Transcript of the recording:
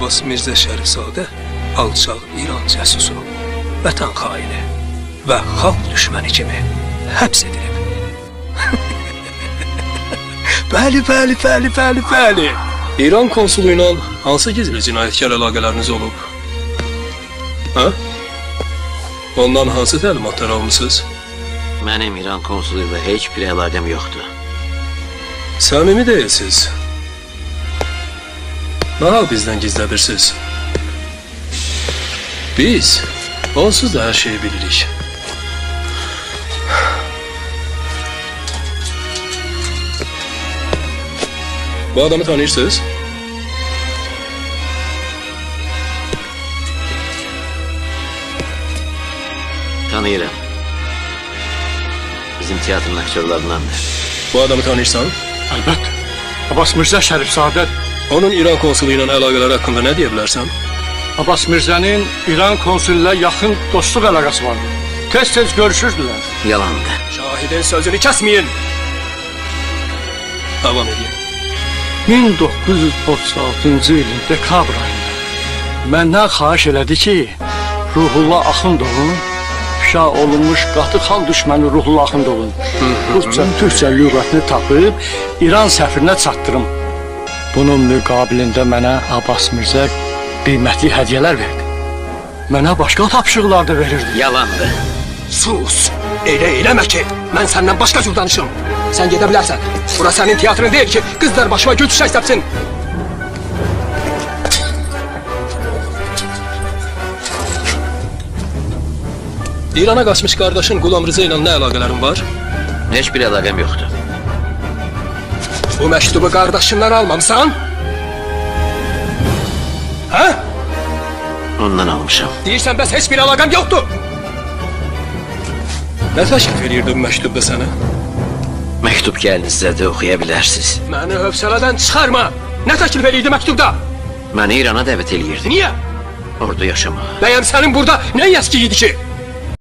Abbas Mirzə Şərifzadə alçaq İran cəsusu, vətən xaini və xalq düşməni kimi həbs edilib. Bəli. İran konsulu ilə hansı gizli cinayətkar əlaqələriniz olub? Hə? Ondan hansı təlimatlar almışsınız? Mənim İran konsuluyla heç bir əlaqəm yoxdur. Səmimi deyilsiniz. Nahal bizdən gizlədirsiniz. Biz onsuz da hər şeyi bilirik. Bu adamı tanıyırsınız? Tanıyırım. Bizim tiyatrın aktörlarındandır. Bu adamı tanıyırsan? Əlbəttə. Abbas Mirzə Şərifzadə. Onun İran konsulu ilə əlaqələri haqqında nə deyə bilərsən? Abbas Mirzənin İran konsulu ilə yaxın dostluq əlaqəsi vardı. Tez-tez görüşürdülər. Yalandır. Şahidin sözünü kəsməyin. Davam edin. 1936-cı ilin dekabr ayında məndən xahiş elədi ki, Ruhullah Axundovun ifşa olunmuş qatı xalq düşməni Ruhullah Axundovun Türkçə lüğətini tapıb İran səfirinə çatdırım. Bunun müqabilində mənə Abbas Mirzə qiymətli hədiyyələr verdi. Mənə başqa tapşırıqlar da verirdi. Yalandır. Sus! Eləmə ki, mən səndən başqa cür danışım. Sən gedə bilərsən. Bura sənin tiyatrın deyil ki, qızlar başıma gül çiçək səpsin. İrana qaçmış qardaşın Qulam Rıza ilə nə əlaqələrin var? Heç bir əlaqəm yoxdur. Bu məktubu qardaşından almamısan? Hə? Ondan almışam. Deyirsən bəs heç bir əlaqəm yoxdur. Nə təklif edirdi bu məktubda sənə? Məktub gəlinizdə də oxuya bilərsiniz. Məni hövsələdən çıxarma. Nə təklif edirdi məktubda? Məni İrana dəvət eləyirdi. Niyə? Orada yaşamağa. Bəyəm sənin burada nə yəski idi ki?